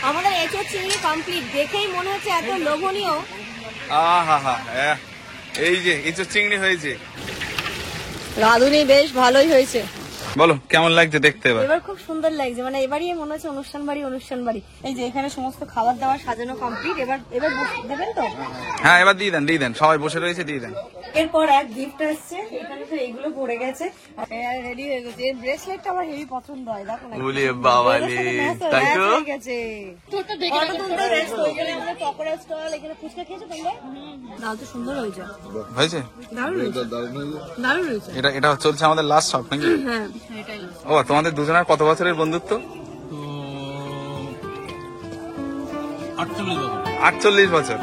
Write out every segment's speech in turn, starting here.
আমাদের এঁচোড় চিংড়ি কমপ্লিট, দেখেই মনে হচ্ছে এত লোভনীয়। এই যে এঁচোড় চিংড়ি হয়েছে, রাঁধুনি বেশ ভালোই হয়েছে। বলো কেমন লাগছে দেখতে? এবার খুব সুন্দর লাগছে, মানে এবারই মনে হচ্ছে অনুষ্ঠান বাড়ি। এই যে এখানে সমস্ত খাবার দাবার সাজানো কমপ্লিট। এবার দেবেন তো? হ্যাঁ এবার দিয়ে দেন, সবাই বসে রয়েছে, দিয়ে দেন। এরপর এক গিফট আসছে, এখানে তো এইগুলো পড়ে গেছে, রেডি হয়ে গেছে। এই ব্রেসলেটটা আমার হেভি পছন্দ হয়, দেখো না। ওরে বাবা রে, তাই তো হয়ে গেছে। পকোড়া স্টল, এখানে ফুচকা খেয়েছো তোমরা? দাও তো, সুন্দর হয়েছে। দারুণ হয়েছে। এটা চলছে আমাদের লাস্ট শপ নাকি? হ্যাঁ এটাই। ও তোমাদের দুজনের কত বছরের বন্ধুত্ব? 48 বছর।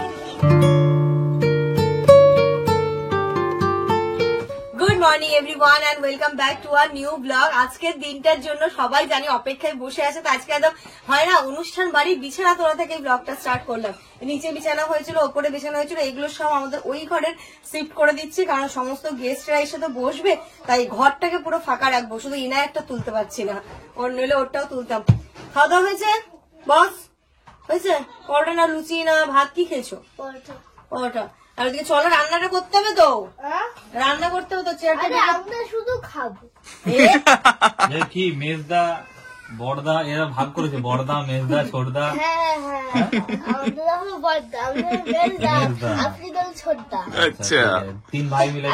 Good morning everyone and welcome back to our new blog. আজকের দিনটার জন্য সবাই জানি অপেক্ষায় বসে আছে। তো আজকে একদম হয় না অনুষ্ঠান বাড়ি বিছানা তোলা থেকে ব্লগটা স্টার্ট করলাম। নিচে বিছানা হয়েছিল, ওপরে বিছানা হয়েছিল, এগুলো সব আমাদের ওই ঘরের শিফট করে দিচ্ছি, কারণ সমস্ত গেস্টরা এসে তো বসবে, তাই ঘরটাকে পুরো ফাঁকা রাখবো। শুধু ইনা একটা তুলতে পারছি না, ওর নইলে ওরটাও তুলতাম। খাওয়া দাওয়া হয়েছে বস? হয়েছে? পরোটা না লুচি না ভাত? কি খেয়েছো? পরোটা। আর ওদিকে চলো, রান্নাটা করতে হবে তো, রান্না করতে হবে তো। আমরা শুধু খাবো। কি মেজদা বড়দা এরা ভাগ করেছে, বড়দা মেজদা ছোটদা। হ্যাঁ আপনি তো ছোটদা। আচ্ছা, 3 ভাই মিলে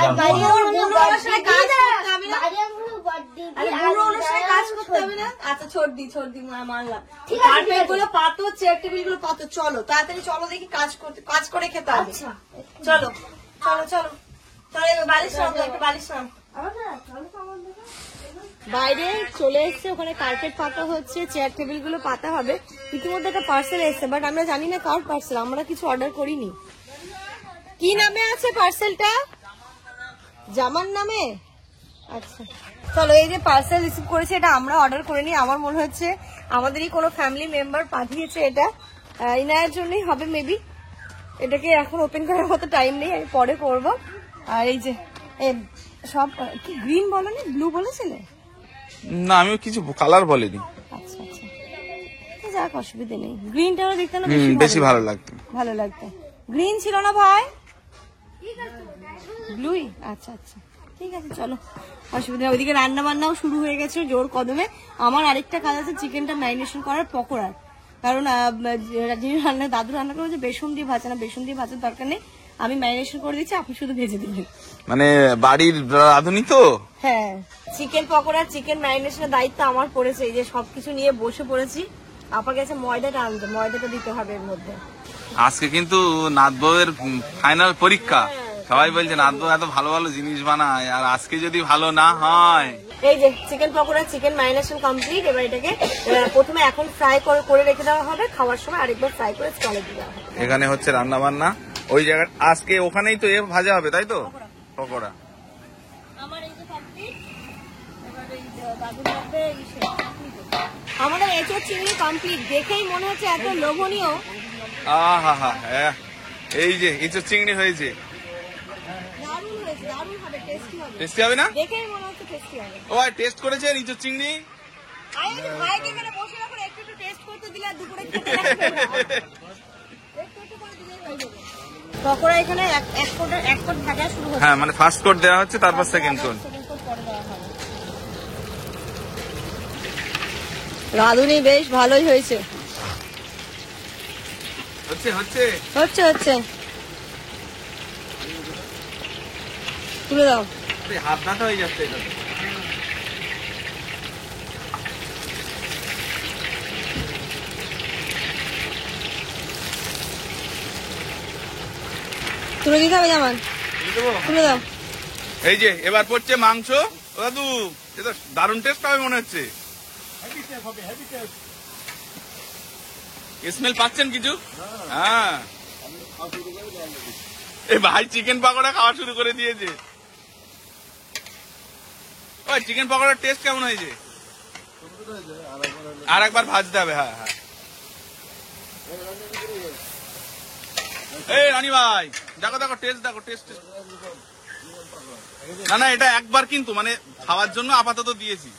কাজ করতে হবে না। আচ্ছা ছোট দি মানলাম। কার্পেট গুলো পাতো, চেয়ার টেবিল গুলো পাতো। চলো তাড়াতাড়ি চলো, দেখি কাজ করে খেতে হবে। চলো চলো চলো চলো, বালিশ নাও, একটা বালিশ নাও। বাইরে চলে এসছে, ওখানে কার্পেট পাতা হচ্ছে, চেয়ার টেবিল গুলো পাতা হবে। ইতিমধ্যে একটা পার্সেল এসছে, বাট আমরা জানি না কার পার্সেল, আমরা কিছু অর্ডার করিনি। কি নামে আছে পার্সেলটা? জামার নামে? আচ্ছা চলো, এই যে পার্সেল রিসিভ করেছে, এটা আমরা অর্ডার করিনি। আমার মনে হচ্ছে আমাদেরই কোনো ফ্যামিলি মেম্বার পাঠিয়েছে, এটা ইনায়ের জন্যই হবে মেবি। এটাকে এখন ওপেন করার মতো টাইম নেই, আমি পরে করবো। আর এই যে সব কি গ্রিন বলো না, ব্লু বলেছিলে? না আমিও কিছু কালার বলিনি। আচ্ছা আচ্ছা, যাক অসুবিধা নেই। গ্রিনটা দেখতে না বেশি ভালো লাগতো। গ্রিন ছিল না ভাই, ব্লুই। আচ্ছা আচ্ছা ঠিক আছে, চলো অসুবিধা। ওইদিকে রান্না বান্নাও শুরু হয়ে গেছে জোর কদমে। আমার আরেকটা কাজ আছে, চিকেনটা ম্যারিনেশন করার, পকোড়ার। কারণ দাদু রান্না করেছে বেসন দিয়ে ভাজা, না বেসন দিয়ে ভাজার দরকার নেই, আমি ম্যারিনেশন করে দিচ্ছি, আপনি শুধু ভেজে দিবেন। মানে বাড়ির রাঁধুনি তো। হ্যাঁ, চিকেন পকোড়া, চিকেন ম্যারিনেশনের দায়িত্ব আমার পড়েছে। এই যে সবকিছু নিয়ে বসে পড়েছি। আপা গেছে ময়দাটা আনতে, ময়দাটা দিতে হবে এর মধ্যে। আজকে কিন্তু নাথ বউয়ের ফাইনাল পরীক্ষা। সবাই বলছে নাথ বউ এত ভালো ভালো জিনিস বানায়, আর আজকে যদি ভালো না হয়। এই যে chicken pakora, chicken marination complete. এবার এটাকে প্রথমে এখন ফ্রাই করে রেখে দেওয়া হবে, খাওয়ার সময় আরেকবার ফ্রাই করে স্টলে দিয়ে দেওয়া হবে। এখানে হচ্ছে রান্না বান্না ওই জায়গায়, আজকে ওখানেই তো ভাজা হবে, তাই তো? পকোড়া আমার এই যে কমপ্লিট। এবার এই দাদুর মধ্যে আমাদের এঁচোড় চিংড়ি কমপ্লিট, দেখেই মনে হচ্ছে এত লোভনীয়। এই যে এঁচোড় চিংড়ি হয়েছে, দারুণ হয়েছে, দারুণ হবে, টেস্টি হবে। টেস্টি হবে না? দেখেই মনে হচ্ছে টেস্টি হবে। ও ভাই টেস্ট করেছেন এঁচোড় চিংড়ি? ভাইকে এখানে বসে রাখো, একটু টেস্ট করতে দিলে আর দুপুরে খেতে লাগবে না। একটু করে দিলেই হয়ে যাবে। পকোড়া এখানে এক কোট ভাজা শুরু হচ্ছে। হ্যাঁ, মানে ফার্স্ট কোট দেওয়া হচ্ছে, তারপর সেকেন্ড কোট। রাঁধুনি বেশ ভালোই হয়েছে। হচ্ছে তুলে দাও। হাত ব্যথা হয়ে যাচ্ছে এটা। তুলে দিতে হবে জামান, তুলে দাও। এই যে এবার পড়ছে মাংস। দাদু এটা দারুণ টেস্ট হবে মনে হচ্ছে। স্মেল পাচ্ছেন কিছু? হ্যাঁ, এই ভাই চিকেন পকোড়া খাওয়া শুরু করে দিয়েছে। ওই চিকেন পকোড়ার টেস্ট কেমন হয়েছে? আর একবার ভাজতে হবে। হ্যাঁ হ্যাঁ, এই রানী ভাই দেখো টেস্ট, দেখো টেস্ট। না এটা একবার কিন্তু মানে খাওয়ার জন্য আপাতত দিয়েছি।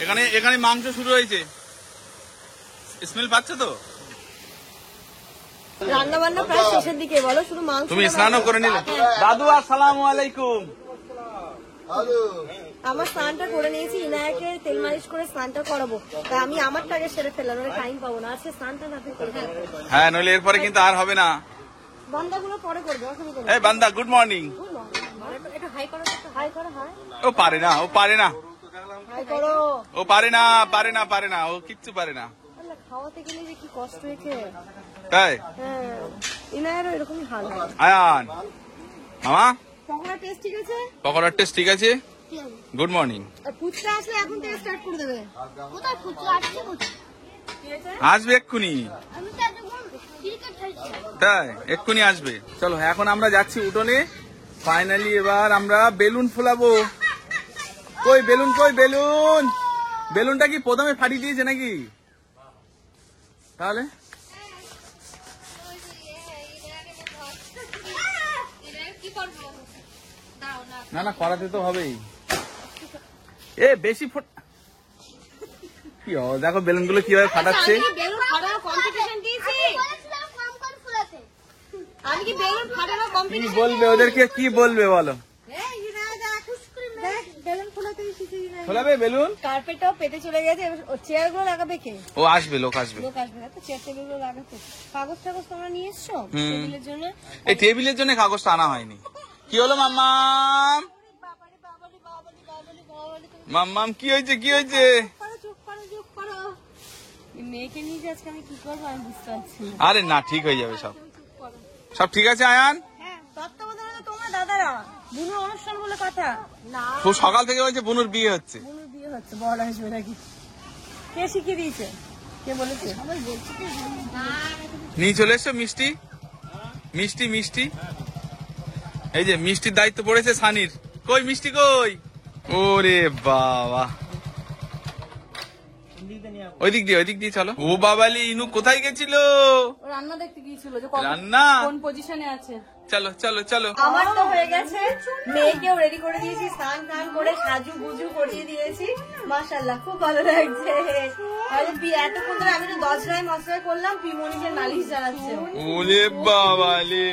এখানে এখানে মাংস শুরু হয়েছে, স্মেল পাচ্ছ তো? রান্না বান্না প্রায় শেষের দিকে, বলো শুধু মাংস। তুমি স্নানও করে নিলে? দাদু আসসালামু আলাইকুম। আমার স্নানটা করে নিয়েছি, ইনায়াকে তেল মালিশ করে স্নানটা করাবো, তাই আমি আমারটাকে সেরে ফেললাম, টাইম পাবো না আজকে স্নানটা রাতে করবো। হ্যাঁ, নইলে এরপরে কিন্তু আর হবে না। বান্দাগুলো পরে করবো, অসুবিধা নেই। এই বান্দা, গুড মর্নিং। একটু হাই করো, একটু হাই করো, হাই ও পারে না, ও পারে না, হাই করো। ও পারে না, পারে না, পারে না, ও কিচ্ছু পারে না। আল্লাহ, খাওয়াতে গেলে যে কি কষ্ট হয়েছে। তাই হ্যাঁ, ইনায়ারও এরকমই হাল হয়। আয়ান মামা, পকোড়া টেস্ট ঠিক আছে? পকোড়ার টেস্ট ঠিক আছে? Good morning. আর ফুচকা আসলে এখন থেকে স্টার্ট করে দেবে। কোথায় ফুচকা আসছে কোথায়? ঠিক আছে? আসবে এক্ষুনি, আমি তো একদম ক্রিকেট খেলছি। তাই এক্ষুনি আসবে। চলো এখন আমরা যাচ্ছি উঠোনে, ফাইনালি এবার আমরা বেলুন ফোলাবো। কই বেলুন, কই বেলুন? বেলুনটা কি প্রথমে ফাটিয়ে দিয়েছে নাকি? তাহলে না না, করাতে তো হবেই। এ বেশি কি দেখো বেলুন গুলো কিভাবে ফাটাচ্ছে। বেলুন ফাটানোর কম্পিটিশন দিয়েছি। বলেছিলাম কম কম ফুলাতে। আমি কি বেলুন ফাটানোর কি কম্পিটিশন বলবে ওদেরকে, কি বলবে বলো? বেলুন ফোলাতে শিখে ফোলাবে বেলুন? কার্পেটটাও পেতে চলে গেছে, এবার চেয়ার গুলো লাগাবে কে? ও আসবে, লোক আসবে। লোক আসবে না তো, চেয়ার টেবিল গুলো লাগাতে। কাগজ টাগজ তোমরা নিয়ে এসছো টেবিলের জন্য? এই টেবিলের জন্য কাগজটা আনা হয়নি। কি হলো মাম্মাম? মাম্মাম কি হয়েছে, কি হয়েছে? মেয়েকে নিয়ে যে আজকে আমি কি করবো আমি বুঝতে পারছি না। আরে না, ঠিক হয়ে যাবে সব, সব ঠিক আছে আয়ান। হ্যাঁ, তত্ত্বাবধানে তোমরা দাদারা, বুনুর অনুষ্ঠান বলে কথা না। খুব সকাল থেকে বলছে বুনুর বিয়ে হচ্ছে। বুনুর বিয়ে হচ্ছে, বড় আসবে নাকি? কে শিখিয়ে দিয়েছে, কে বলেছে? সবাই বলছে কি নিয়ে চলে এসছো মিষ্টি, মিষ্টি, মিষ্টি। এই যে মিষ্টির দায়িত্ব পড়েছে সানির। কই মিষ্টি কই? ওরে বাবা, ওই দিক দিয়ে চলো। ও বাবালি, ইনু কোথায় গেছিল? রান্না দেখতে গিয়েছিল যে রান্না? কোন পজিশনে আছে। চলো চলো চলো। আমার তো হয়ে গেছে, মেয়েকেও রেডি করে দিয়েছি, স্নান টান করে সাজু গুজু করিয়ে দিয়েছি। মাশাআল্লাহ, খুব ভালো লাগছে। এতক্ষণ ধরে আমি তো দশরায় মশলাই করলাম, পিমনি যে নালিশ জানাচ্ছে। ওরে বাবালে,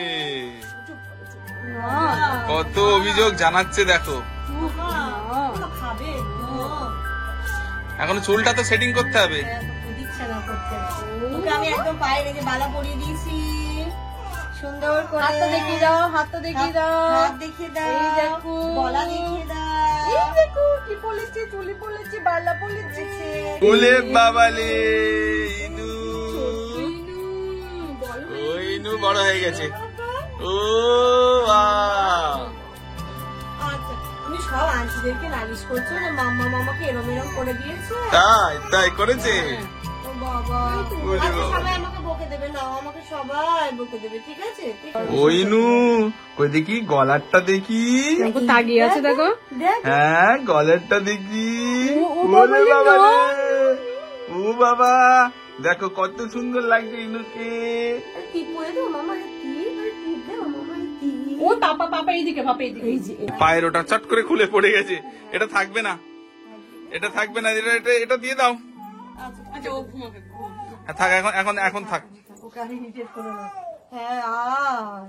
কত অভিযোগ জানাচ্ছে দেখো। খাবে এখন চুলটা তো সেটিং করতে হবে। দিচ্ছে না করতে। ওকে আমি একদম পায়ে রেখে বালা পরিয়ে দিয়েছি সুন্দর করে। হাত তো দেখিয়ে দাও, হাত তো দেখিয়ে দাও, হাত দেখিয়ে দাও, এই দেখো গলা দেখিয়ে দাও, এই দেখো কি পড়েছে, চুলি পড়েছে, বালা পড়েছে। ওলে বাবালে, ইনু ওই ইনু বড় হয়ে গেছে। ও আচ্ছা, তুমি সব আন্টিদেরকে নালিশ করছো যে মাম্মা মামাকে এরম এরম করে দিয়েছে। তাই তাই করেছে। ও বাবা, আচ্ছা সবাই আমাকে বকে দেবে না, আমাকে সবাই বকে দেবে, ঠিক আছে? ওই নু কই দেখি গলারটা দেখি। তাগিয়ে আছে দেখো, দেখ হ্যাঁ গলারটা দেখি। ওরে বাবা রে, ও বাবা দেখো কত সুন্দর লাগছে ইনুকে। টিপ পরে দাও মামা, টিপ দাও মামা, টিপ। ও পাপা পাপা এইদিকে, পাপা এইদিকে। এই যে পায়ের ওটা চট করে খুলে পড়ে গেছে। এটা থাকবে না, এটা থাকবে না, এটা দিয়ে দাও। আচ্ছা ও ঘুমাবে। হ্যাঁ, থাক এখন এখন এখন থাক। ওকে আমি রিটেট করে না। হ্যাঁ আয়,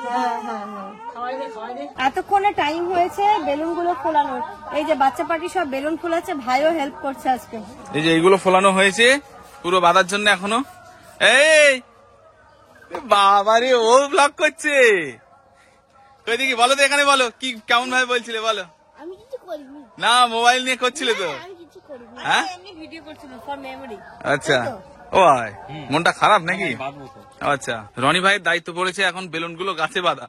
হ্যাঁ হ্যাঁ হ্যাঁ, খাওয়াই দে, খাওয়াই দে। এতক্ষণে টাইম হয়েছে বেলুন গুলো ফোলানোর। এই যে বাচ্চা পার্টি সব বেলুন ফোলাচ্ছে, ভাইও হেল্প করছে আজকে। এই যে এইগুলো ফোলানো হয়েছে পুরো বাঁধার জন্য এখনো। এই বাবারে, ও ব্লক করছে। কই দেখি বলো তো, এখানে বলো কি কেমন ভাবে বলছিলে বলো। আমি কিছু করিনি, না মোবাইল নিয়ে করছিলে তো। আমি কিছু করিনি। হ্যাঁ এমনি ভিডিও করছিল ফর মেমোরি। আচ্ছা, ও ভাই মনটা খারাপ নাকি? বাঁধবো তো। আচ্ছা, রনি ভাইয়ের দায়িত্ব পড়েছে এখন বেলুন গুলো গাছে বাঁধা।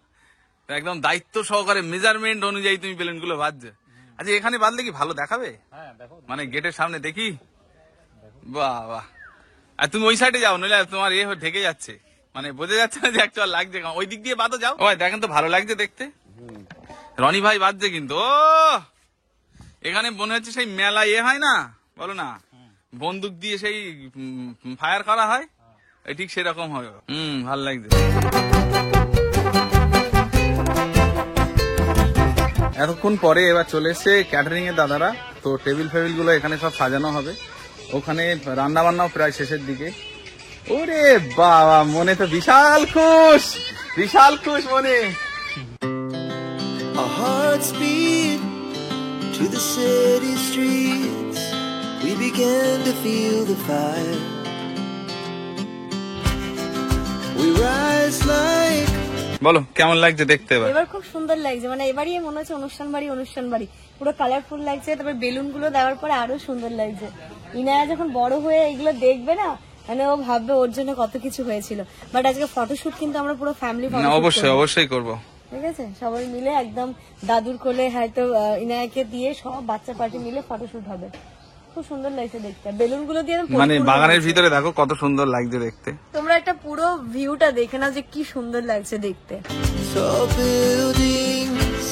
একদম দায়িত্ব সহকারে মেজারমেন্ট অনুযায়ী তুমি বেলুন গুলো বাঁধছো। আচ্ছা এখানে বাঁধলে কি ভালো দেখাবে? হ্যাঁ দেখো, মানে গেটের সামনে দেখি। বাহ বাহ, আর তুমি ওই সাইডে যাও, নইলে তোমার ঢেকে যাচ্ছে, মানে বোঝা যাচ্ছে না যে অ্যাকচুয়াল লাগছে। ওই দিক দিয়ে বাঁধো যাও। ওই দেখেন তো ভালো লাগছে দেখতে। রনি ভাই বাঁধছে কিন্তু। ও এখানে মনে হচ্ছে সেই মেলা হয় না, বলো না, বন্দুক দিয়ে সেই ফায়ার করা হয়, এই ঠিক সেরকম হবে। ভালো লাগছে। এতক্ষণ পরে এবার চলে এসছে ক্যাটারিং এর দাদারা। তো টেবিল ফেবিল গুলো এখানে সব সাজানো হবে। ওখানে রান্না বান্নাও প্রায় শেষের দিকে। ওরে বাবা, মনে তো বিশাল খুশ মনে। Our hearts beat to the city streets. We began to feel the fire. We rise like বলো কেমন লাগছে দেখতে এবার? এবার খুব সুন্দর লাগছে, মানে এবারই মনে হচ্ছে অনুষ্ঠান বাড়ি পুরো কালারফুল লাগছে। তারপর বেলুন গুলো দেওয়ার পরে আরো সুন্দর লাগছে। ইনায়া যখন বড় হয়ে এগুলো দেখবে না, মানে ও ভাববে ওর জন্য কত কিছু হয়েছিল। বাট আজকে ফটোশুট কিন্তু আমরা পুরো ফ্যামিলি অবশ্যই করবো। ঠিক আছে, সবাই মিলে একদম দাদুর কোলে হয়তো ইনায়াকে দিয়ে সব বাচ্চা পার্টি মিলে ফটোশুট হবে। খুব সুন্দর লাগছে দেখতে, বেলুন গুলো দিয়ে মানে বাগানের ভিতরে দেখো কত সুন্দর লাগছে দেখতে। তোমরা একটা পুরো ভিউটা দেখে নাও যে কি সুন্দর লাগছে দেখতে। tall buildings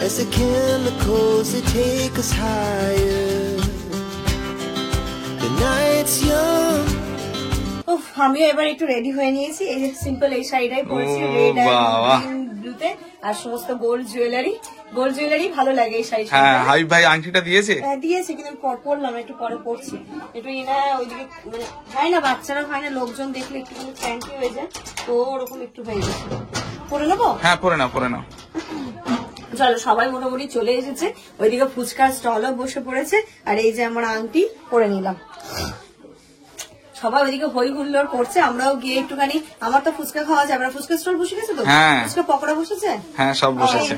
as the chemicals they take us higher. The night's young. উফ, আমিও এবার একটু রেডি হয়ে নিয়েছি। এই যে সিম্পল এই শাড়িটাই পরেছি, ও রেড বাবা। এন্ড ব্লুতে, আর সমস্ত গোল্ড জুয়েলারি ভালো লাগে এই শাড়ি। হ্যাঁ, হাবিব ভাই আংটিটা দিয়েছে। দিয়েছে, কিন্তু আমি পরলাম না, একটু পরে পরছি। একটু ইনা ওইদিকে মানে হয় না, বাচ্চারা হয় না, লোকজন দেখলে একটু ক্র্যাঙ্কি হয়ে যায়, তো ওরকম একটু হয়ে গেছে। পরে নেবো? হ্যাঁ, পরে নাও। চলো, সবাই মোটামুটি চলে এসেছে। ওইদিকে ফুচকার স্টলও বসে পড়েছে, আর এই যে আমার আংটি পরে নিলাম। সবাই ওইদিকে হই হুল্লোড় করছে, আমরাও গিয়ে একটুখানি। আমার তো ফুচকা খাওয়া যাবে না, ফুচকা স্টল বসে গেছে তো? হ্যাঁ। ফুচকা পকোড়া বসেছে? হ্যাঁ, সব বসেছে।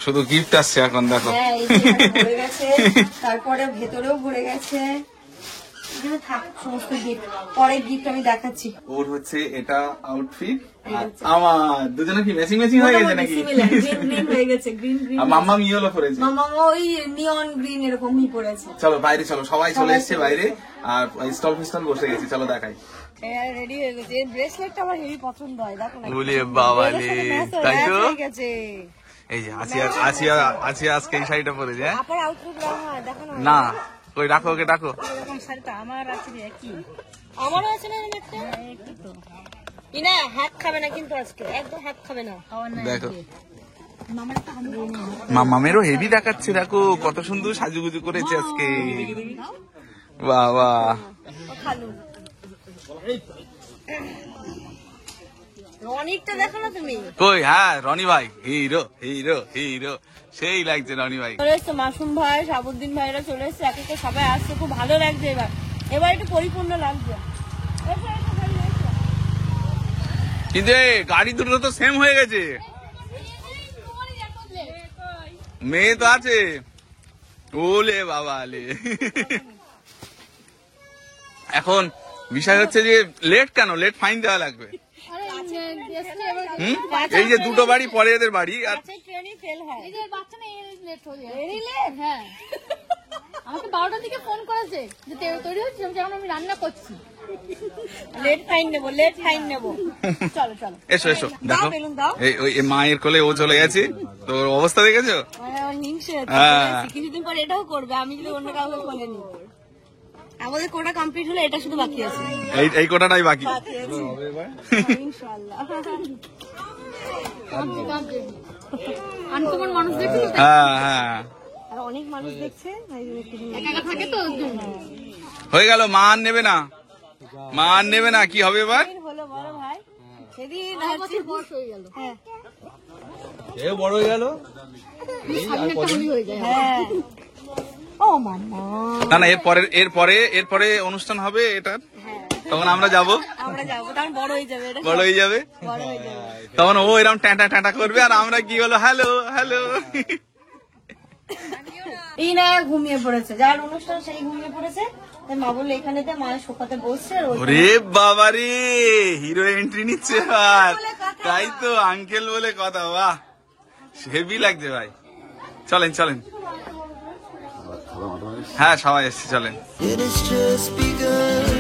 শুধু গিফট আসছে এখন দেখো। হ্যাঁ, এই যে এখানে ভরে গেছে, তারপরে ভেতরেও ভরে গেছে। এখানে থাক সমস্ত গিফট, পরে গিফট আমি দেখাচ্ছি। ওর হচ্ছে এটা আউটফিট, আর আমার দুজনে কি ম্যাচিং হয়ে গেছে নাকি? গ্রিন হয়ে গেছে, গ্রিন। আর মাম্মা ইয়েলো পরেছে। মামা ওই নিয়ন গ্রিন এরকমই পড়েছে। চলো বাইরে চলো, সবাই চলে এসছে বাইরে, আর স্টল ফিস্টল বসে গেছি। চলো দেখাই। রেডি হয়ে গেছে। এই ব্রেসলেটটা আমার হেভি পছন্দ হয়, দেখো না। বলি বাবালে, তাই তো? হয়ে গেছে। এই যে আছি আজকে এই শাড়িটা পরেছে। হ্যাঁ, আপনার আউটলুক হয়, দেখো না। না, ওই ডাকো, ওকে ডাকো। এরকম শাড়িটা আমার আছে একই। আমারও আছে না এরকম একটা। ইনা হাত খাবে না কিন্তু আজকে, একদম হাত খাবে না। দেখো মামামেরও হেভি দেখাচ্ছে, দেখো কত সুন্দর সাজুগুজু করেছে আজকে। বাবা, খালু রনিকটা দেখো না তুমি। কই? হ্যাঁ, রনি ভাই হিরো সেই লাগছে রনি ভাই। চলে এসছে মাসুম ভাই, সাবুদ্দিন ভাইরা চলে এসছে, এক একটা সবাই আসছে, খুব ভালো লাগছে। এবার একটু পরিপূর্ণ লাগছে। কিন্তু গাড়ি দুটো তো সেম হয়ে গেছে। মেয়ে তো আছে। ওলে বাবা আলে। এখন বিষয় হচ্ছে যে লেট কেন? লেট ফাইন দেওয়া লাগবে। এই যে দুটো বাড়ি পরে এদের বাড়ি, আর আমাকে 12টার দিকে ফোন করেছে যে তৈরি হচ্ছে, যেমন আমি রান্না করছি। লেট ফাইন নেবো। চলো এসো দেখো, ওই মায়ের কোলে ও চলে গেছে, তো ওর অবস্থা দেখেছো? হিংসে হ্যাঁ। কিছুদিন পর এটাও করবে, আমি যদি অন্য কাউকে কোলে নিই। আমাদের কোটা কমপ্লিট হলে এটা শুধু বাকি আছে। এই কোটাটাই বাকি। ইনশাআল্লাহ। আনকমন মানুষ দেখি, হ্যাঁ, আর অনেক মানুষ দেখছে, একা থাকে তো। হয়ে গেল। মা আর নেবে না, কি হবে এবার? হলো বড় ভাই, সেদিন বয়স হয়ে গেল। হ্যাঁ বড় হয়ে গেল। হ্যাঁ। ও মাম্মা, না এরপরে অনুষ্ঠান হবে এটার, তখন আমরা যাবো, তখন বড় হয়ে যাবে, এটা বড় হয়ে যাবে। বড় হয়ে যাবে। তখন ও এরকম টাটা করবে, আর আমরা কি হলো হ্যালো। এই না ঘুমিয়ে পড়েছে, যার অনুষ্ঠান সেই ঘুমিয়ে পড়েছে। তাই মা বললো এখানেতে মায়ের সোফাতে বসছে। ওরে বাবা রে, হিরো এন্ট্রি নিচ্ছে আর তাই তো, আঙ্কেল বলে কথা। বাহ, হেভি লাগছে ভাই। চলেন। হ্যাঁ, সবাই এসছি, চলেন। It has just begun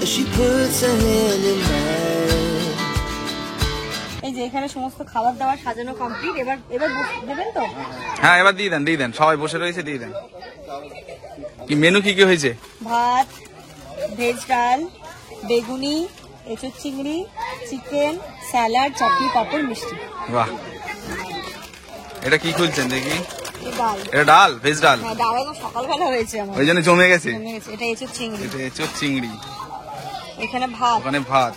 as she puts her hand in mine. এই যে এখানে সমস্ত খাবার দাবার সাজানো কমপ্লিট। এবার দেবেন তো? হ্যাঁ, এবার দিয়ে দেন, সবাই বসে রয়েছে, দিয়ে দেন। কি মেনু কি হয়েছে? ভাত, ভেজ ডাল, বেগুনি, এঁচোড় চিংড়ি, চিকেন, স্যালাড, চাটনি, পাঁপড়, মিষ্টি। বাহ, এটা কি খুলছেন দেখি? ডাল, এটা ডাল, ভেজ ডাল। হ্যাঁ ডাল একদম সকালবেলা হয়েছে আমার, ওই জন্য জমে গেছে। জমে গেছে। এটা এঁচোড় চিংড়ি, এটা এঁচোড় চিংড়ি, এখানে ভাত, ওখানে ভাত,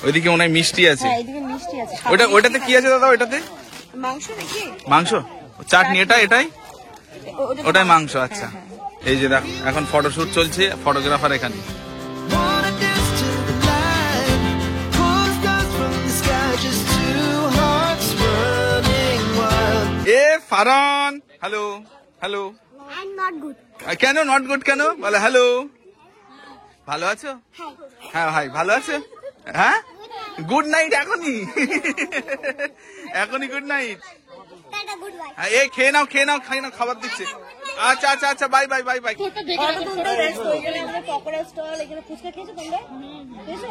ওইদিকে মনে হয় মিষ্টি আছে। হ্যাঁ এদিকে মিষ্টি আছে। ওইটাতে কি আছে দাদা? ওইটাতে মাংস নাকি? মাংস, চাটনি, এটাই ওটাই মাংস। আচ্ছা, এই যে দেখো এখন ফটোশুট চলছে, ফটোগ্রাফার এখানে। Wanna dance to the light, pull stars from the sky, just two hearts running wild. A Farhan, hello hello. কেন নট গুড কেন? বলে হ্যালো। ভালো আছো? হ্যাঁ ভাই ভালো আছো? হ্যাঁ গুড নাইট এখনই, এখনই গুড নাইট। এই খেয়ে নাও খাবার দিচ্ছে। আচ্ছা আচ্ছা আচ্ছা, bye bye bye bye. Pakora stall, এখানে ফুচকা খেয়েছো তোমরা? খেয়েছো?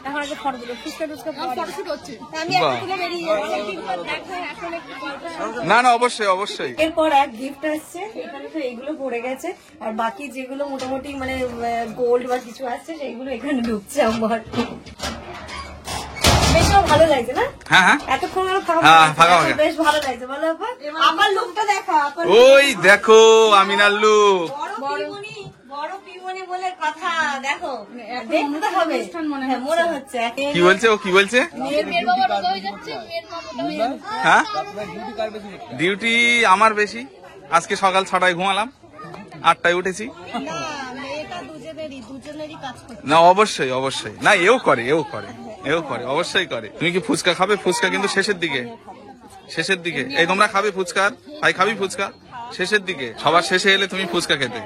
এখন আগে ফটো দিলো, ফুচকা টুচকা ফটোশুট হচ্ছে। আমি বাহ। একটা তুলে বেরিয়ে যাচ্ছি। দেখো এখন একটু কথা। না না, অবশ্যই অবশ্যই। এরপর এক গিফট আসছে, এখানে তো এইগুলো পড়ে গেছে, আর বাকি যেগুলো মোটামুটি মানে গোল্ড বা কিছু আসছে সেগুলো এখানে ঢুকছে আমার। বেশ ভালো লাগছে না? হ্যাঁ হ্যাঁ, এতক্ষণ আরো ফাঁকা হ্যাঁ, ফাঁকা ফাঁকা লাগছে। ফাঁকা। বেশ ভালো লাগছে, বলো আপা? আমার লুকটা দেখো, আপার ওই দেখো আমিনার লুক। বড় পিউনি বলে কথা, দেখো দেখতে হবে। হ্যাঁ, মনে হচ্ছে কি বলছে ও? কি বলছে? মেয়ের বাবা রোজা হয়ে যাচ্ছে, মেয়ের মা মোটা হয়ে যাচ্ছে। হ্যাঁ, ডিউটি আমার বেশি। আজকে সকাল 6টায় ঘুমালাম, 8টায় উঠেছি। না, মেয়েটা দুজনেরই কাজ করছে। না অবশ্যই অবশ্যই, না এও করে অবশ্যই করে। তুমি কি ফুচকা খাবে? ফুচকা কিন্তু শেষের দিকে, এই তোমরা খাবে ফুচকা? ভাই খাবি ফুচকা? শেষের দিকে, সবার শেষে এলে তুমি ফুচকা খেতে।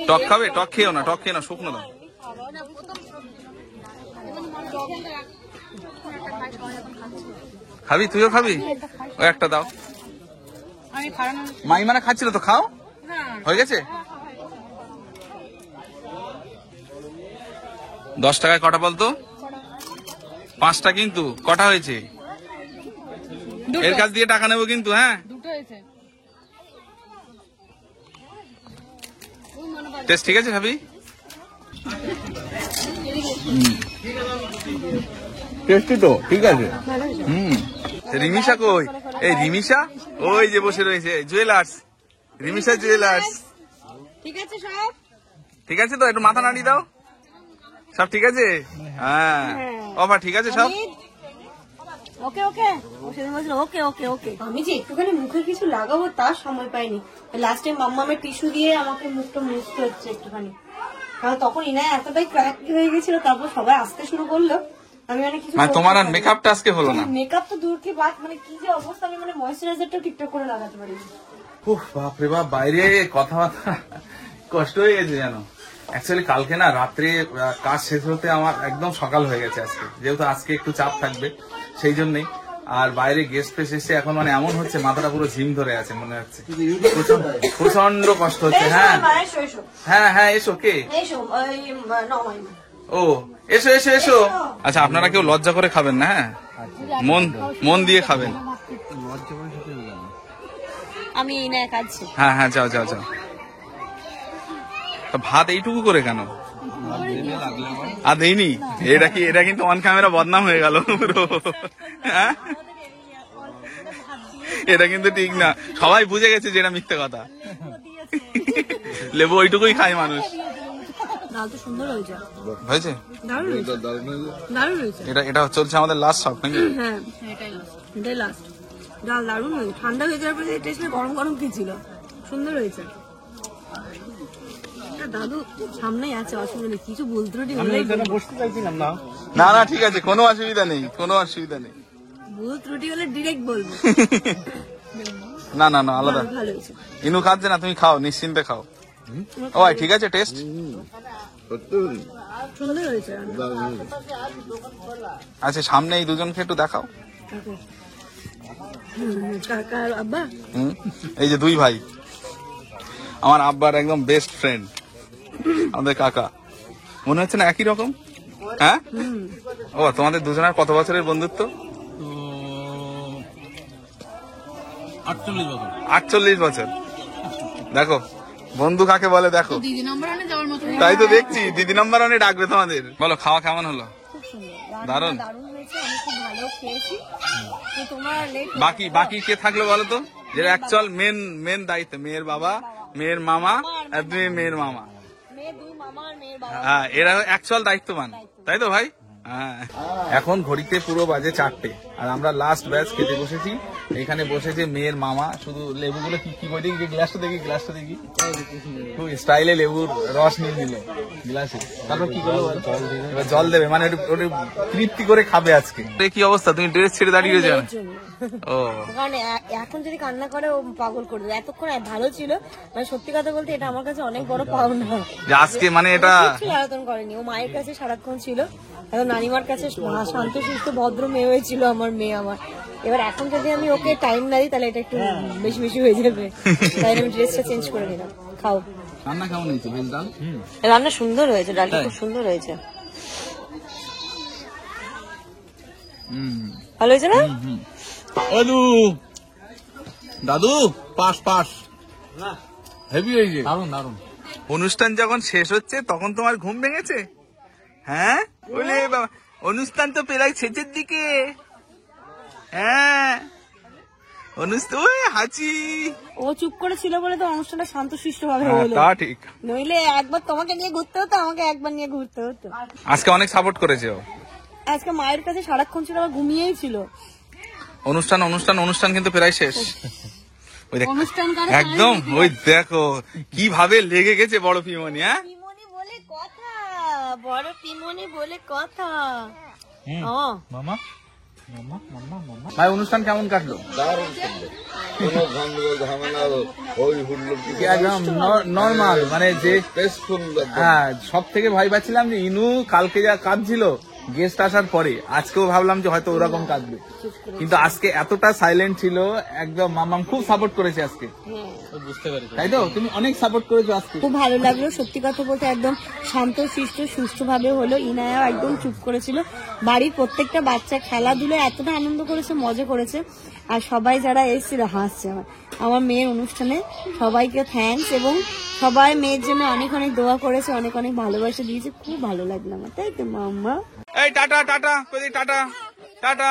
টক খাবে? টক খেও না, শুকনো দাও। খাবি? তুইও খাবি? ও একটা দাও। আমি খারাপ মাইমানা খাচ্ছিল তো, খাও। হয়ে গেছে? 10 টাকায় কটা বলতো? 5টা কিন্তু। কটা হয়েছে? এর কাছ দিয়ে টাকা নেবো কিন্তু। হ্যাঁ, দুটো হয়েছে। টেস্ট ঠিক আছে খাবি? টেস্টি তো, ঠিক আছে। রিমিশা কই? এই রিমিশা ওই যে বসে রয়েছে, জুয়েলার্স, রিমিশা জুয়েলার্স। ঠিক আছে সব? ঠিক আছে তো, একটু মাথা নাড়িয়ে দাও। সব ঠিক আছে? হ্যাঁ, অফার ঠিক আছে সব? ওকে ওকে, ও সেদিন বলছিল ওকে ওকে ওকে। আমি যে একটুখানি মুখে কিছু লাগাবো তার সময় পাইনি। লাস্ট টাইম মাম্মামের টিস্যু দিয়ে আমাকে মুখটা মুছতে হচ্ছে একটুখানি, কারণ তখন ইনা এতটাই ক্র্যাক হয়ে গেছিল। তারপর সবাই আসতে শুরু করলো, আমি মানে কিছু মানে তোমার আর মেকআপটা আজকে হলো না? মেকআপ তো দূর কি বাদ, মানে কি যে অবস্থা, আমি মানে ময়শ্চারাইজারটা ঠিকঠাক করে লাগাতে পারি। উফ, বাপরে বাপ, বাইরে কথাবার্তা কষ্ট হয়ে গেছে জানো। অ্যাকচুয়ালি কালকে না রাত্রে কাজ শেষ হতে আমার একদম সকাল হয়ে গেছে আজকে, যেহেতু আজকে একটু চাপ থাকবে সেই জন্যই। আর বাইরে গেস্ট ফেস এসে এখন মানে এমন হচ্ছে মাথাটা পুরো ঝিম ধরে আছে মনে হচ্ছে, প্রচন্ড কষ্ট হচ্ছে। হ্যাঁ হ্যাঁ হ্যাঁ, এসো। কে? ও এসো এসো এসো। আচ্ছা, আপনারা কেউ লজ্জা করে খাবেন না, হ্যাঁ, মন দিয়ে খাবেন। আমি এই না কাজছি। হ্যাঁ হ্যাঁ, যাও যাও যাও। ভাত এইটুকু করে কেন? আর দেইনি? এটা কিন্তু অন ক্যামেরা বদনাম হয়ে গেল পুরো। হ্যাঁ, এটা কিন্তু ঠিক না, সবাই বুঝে গেছে যে এটা মিথ্যে কথা। লেবু ওইটুকুই খায় মানুষ। ডাল তো সুন্দর হয়েছে, হয়েছে? দারুণ হয়েছে। এটা চলছে আমাদের লাস্ট শট নাকি? হ্যাঁ এটাই লাস্ট। ডাল দারুণ হয়েছে, ঠান্ডা হয়ে যাওয়ার পরে টেস্ট গরম গরম কি ছিল, সুন্দর হয়েছে। দাদু সামনেই আছে, অসুবিধা নেই, কিছু ভুল ত্রুটি হলেই বসতে চাইছিলাম না। না না, ঠিক আছে, কোনো অসুবিধা নেই, ভুল ত্রুটি হলে ডিরেক্ট বলবো। না না না, আলাদা। ভালো হয়েছে। ইনু খাচ্ছে না, তুমি খাও, নিশ্চিন্তে খাও। ও ভাই, ঠিক আছে টেস্ট? সুন্দর হয়েছে। আচ্ছা, সামনে এই দুজনকে একটু দেখাও। কাকা আর আব্বা, এই যে দুই ভাই, আমার আব্বার একদম বেস্ট ফ্রেন্ড, আমাদের কাকা। মনে হচ্ছে না একই রকম? হ্যাঁ, ও তোমাদের দুজনের কত বছরের বন্ধুত্ব? 48 বছর। দেখো বন্ধু কাকে বলে, দেখো। দিদি নাম্বার আনে যাওয়ার মতো। তাই তো দেখছি, দিদি নাম্বার অনেক ডাকবে তোমাদের। বলো, খাওয়া কেমন হলো? খুব সুন্দর, দারুণ। দারুণ হয়েছে। আমি খুব ভালো আমরাও খেয়েছি। তো তোমার লেট বাকি কে থাকলো বলো তো, যেটা অ্যাকচুয়াল মেন দায়িত্ব, মেয়ের বাবা, মেয়ের মামা আর তুমি মেয়ের মামা। মেয়ে দুই মামা আর মেয়ের বাবা। হ্যাঁ, এরা অ্যাকচুয়াল দায়িত্ববান, তাই তো ভাই? হ্যাঁ। এখন ঘড়িতে পুরো বাজে 4টে, আর আমরা লাস্ট ব্যাচ খেতে বসেছি। এখানে বসেছে মেয়ের মামা, শুধু লেবুগুলো কি করে দেখি, গ্লাসটা দেখি খুব স্টাইলে লেবুর রস নিয়ে নিল গ্লাসে। তারপর কি করবো, এবার জল দেবে, মানে ওটা তৃপ্তি করে খাবে আজকে। কি অবস্থা, তুমি ড্রেস ছেড়ে দাঁড়িয়ে যাও? ও, কারণ এখন যদি কান্না করে ও পাগল করে দেবে। এতক্ষণ ভালো ছিল, মানে সত্যি কথা বলতে এটা আমার কাছে অনেক বড় পাওনা যে আজকে মানে এটা আয়তন করেনি। ও মায়ের কাছে সারাক্ষণ ছিল, এখন নানিমার কাছে শান্ত সুস্থ ভদ্র মেয়ে হয়েছিল আমার মেয়ে আমার। এবার এখন যদি আমি ওকে টাইম না দিই তাহলে এটা একটু বেশি বেশি হয়ে যাবে, তাই আমি ড্রেসটা চেঞ্জ করে নিলাম। খাও। রান্না কেমন হয়েছে? ভেজ ডাল রান্না সুন্দর হয়েছে, ডালটা খুব সুন্দর হয়েছে। ভালো হয়েছে না? দাদু পাস হেভি হয়েছে। দারুন। অনুষ্ঠান যখন শেষ হচ্ছে তখন তোমার ঘুম ভেঙেছে? হ্যাঁ, বলে বাবা অনুষ্ঠান তো প্রায় শেষের দিকে। হ্যাঁ, অনুষ্ঠান ওই হাঁচি। ও চুপ করে ছিল বলে তো অনুষ্ঠানটা শান্তশিষ্ট ভাবে হলো। তা ঠিক। নইলে একবার তোমাকে নিয়ে ঘুরতে হতো, আমাকে একবার নিয়ে ঘুরতে হতো। আজকে অনেক সাপোর্ট করেছে ও। আজকে মায়ের কাছে সারাক্ষণ ছিল, আবার ঘুমিয়েই ছিল। অনুষ্ঠান কিন্তু প্রায় শেষ। ওই দেখ, অনুষ্ঠান একদম ওই দেখো কিভাবে লেগে গেছে বড় পিমনি। হ্যাঁ, পিমনি বলে কথা, বড় পিমনি বলে কথা। মামা ভাই অনুষ্ঠান কেমন কাটলো? নর্মাল, মানে যে হ্যাঁ, সব থেকে ভয় পাচ্ছিলাম যে ইনু কালকে যা কাঁদছিল গেস্ট আসার পরে, আজকেও ভাবলাম যে হয়তো ওরকম কাঁদবে, কিন্তু আজকে এতটা সাইলেন্ট ছিল একদম। মামাম খুব সাপোর্ট করেছে আজকে, বুঝতে পারি। তাই তো? তুমি অনেক সাপোর্ট করেছো আজকে। খুব ভালো লাগলো সত্যি কথা বলতে, একদম শান্ত শিষ্ট সুষ্ঠু ভাবে হলো। ইনায়াও একদম চুপ করেছিল। বাড়ির প্রত্যেকটা বাচ্চা খেলাধুলায় এতটা আনন্দ করেছে, মজা করেছে। আর সবাই যারা এসেছিল হাসছে। আমার মেয়ের অনুষ্ঠানে সবাইকে থ্যাঙ্কস, এবং সবাই মেয়ের জন্য অনেক অনেক দোয়া করেছে, অনেক অনেক ভালোবাসা দিয়েছে। খুব ভালো লাগলো আমার, তাই তো মাম্মা? এই টাটা কই টাটা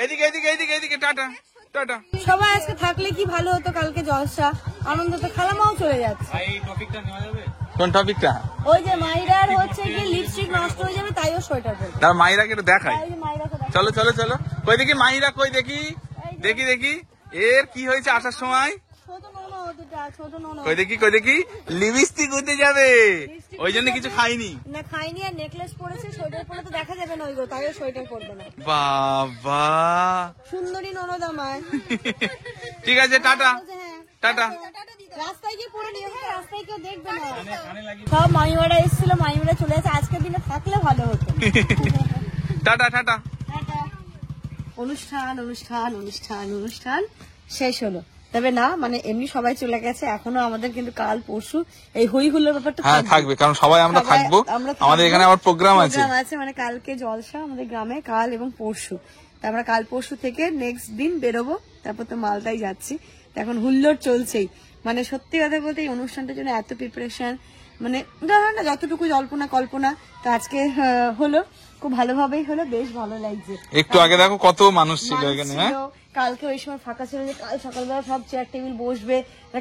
এদিকে টাটা। সবাই আজকে থাকলে কি ভালো হতো, কালকে জলসা আনন্দ তো, খালামাও চলে যাচ্ছে। এই টপিকটা নেওয়া যাবে? কোন টপিকটা? ওই যে মাইরার হচ্ছে কি লিপস্টিক নষ্ট হয়ে যাবে, তাইও সোয়েটার পরে। তার মাইরাকে একটু দেখাই। ওই যে মাইরাকে দেখো। চলো কই দেখি মাইরা, কই দেখি এর কি হয়েছে আসার সময়। ছোট ননদ। কই দেখি লিপস্টিক হতে যাবে, ওই জন্য কিছু খাইনি। না খাইনি, আর নেকলেস পরেছে, সোয়েটার পরে তো দেখা যাবে না, ওই গো, তাইও সোয়েটার পরবে না। বাবা সুন্দরী ননদ আমার। ঠিক আছে, টাটা। রাস্তায় গিয়ে পরে নিও, হ্যাঁ, রাস্তায় কেউ দেখবে না। সব মামিমারা এসেছিল, মামিমারা চলে যাচ্ছে। আজকের দিনে থাকলে ভালো হতো। টাটা। অনুষ্ঠান শেষ হলো, তবে না মানে এমনি সবাই চলে গেছে। এখনো আমাদের কিন্তু কাল পরশু এই হই হুল্লোর ব্যাপারটা থাকবে, কারণ সবাই আমরা থাকবো। আমাদের এখানে আবার প্রোগ্রাম আছে, মানে কালকে জলসা আমাদের গ্রামে, কাল এবং পরশু। আমরা কাল পরশু থেকে নেক্সট দিন বেরোবো, তারপর তো মালদায় যাচ্ছি। এখন হুল্লোড় চলছেই, মানে সত্যি কথা বলতে এই অনুষ্ঠানটার জন্য এত প্রিপারেশন, মানে ধরো না যতটুকু কল্পনা তো আজকে হলো, খুব ভালোভাবেই হলো, বেশ ভালো লাগছে। একটু আগে দেখো কত মানুষ ছিল এখানে। হ্যাঁ, কালকে ওই সময় ফাঁকা ছিল যে কাল সকালবেলা সব চেয়ার টেবিল বসবে,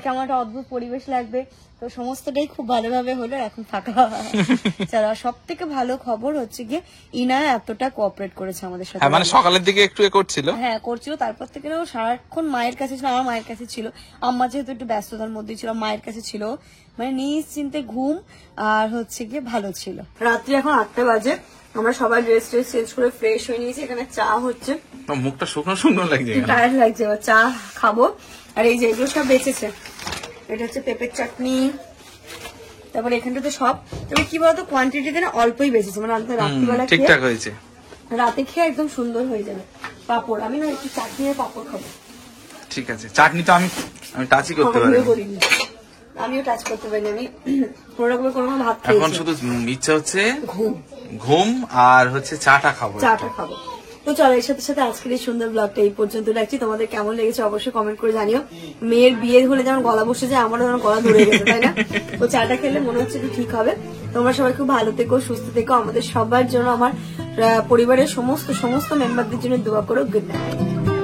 কেমন একটা অদ্ভুত পরিবেশ লাগবে, তো সমস্তটাই খুব ভালোভাবে হলো। এখন ফাঁকা ছাড়া সব থেকে ভালো খবর হচ্ছে গিয়ে ইনা এতটা কোঅপারেট করেছে আমাদের সাথে। মানে সকালের দিকে একটু করছিল, হ্যাঁ করছিল, তারপর থেকে ও সারাক্ষণ মায়ের কাছে ছিল, আমার মায়ের কাছে ছিল। আম্মা যেহেতু একটু ব্যস্ততার মধ্যে ছিল, মায়ের কাছে ছিল, মানে নিশ্চিন্তে ঘুম আর হচ্ছে গিয়ে ভালো ছিল। রাত্রি এখন 8টা বাজে, আমরা সবাই ড্রেস চেঞ্জ করে ফ্রেশ হয়ে নিয়েছি। এখানে চা হচ্ছে, মুখটা শুকনো লাগছে, টায়ার্ড লাগছে, এবার চা খাবো। আর এই যে এগুলো সব বেঁচেছে, এটা হচ্ছে পেঁপের চাটনি, তারপরে এখানটাতে সব, তবে কি বলতো কোয়ান্টিটিতে না অল্পই বেঁচেছে, মানে রাত্রিবেলা ঠিকঠাক হয়েছে, রাতে খেয়ে একদম সুন্দর হয়ে যাবে। পাপড়, আমি না একটু চাটনি আর পাপড় খাবো। ঠিক আছে, চাটনি তো আমি টাচই করতে পারিনি, আমিও টাচ করতে পারিনি, আমি কোনো রকমের কোনো ভাত খাই। এখন শুধু ইচ্ছা হচ্ছে ঘুম আর হচ্ছে চাটা খাবো। তো চলো, এর সাথে সাথে আজকের এই সুন্দর ব্লগটা এই পর্যন্ত রাখছি। তোমাদের কেমন লেগেছে অবশ্যই কমেন্ট করে জানিও। মেয়ের বিয়ে হলে যেমন গলা বসে যায়, আমারও যেমন গলা ধরে গেছে, তাই না? তো চাটা খেলে মনে হচ্ছে একটু ঠিক হবে। তোমরা সবাই খুব ভালো থেকো, সুস্থ থেকো। আমাদের সবার জন্য আমার পরিবারের সমস্ত মেম্বারদের জন্য দোয়া করো। Good night.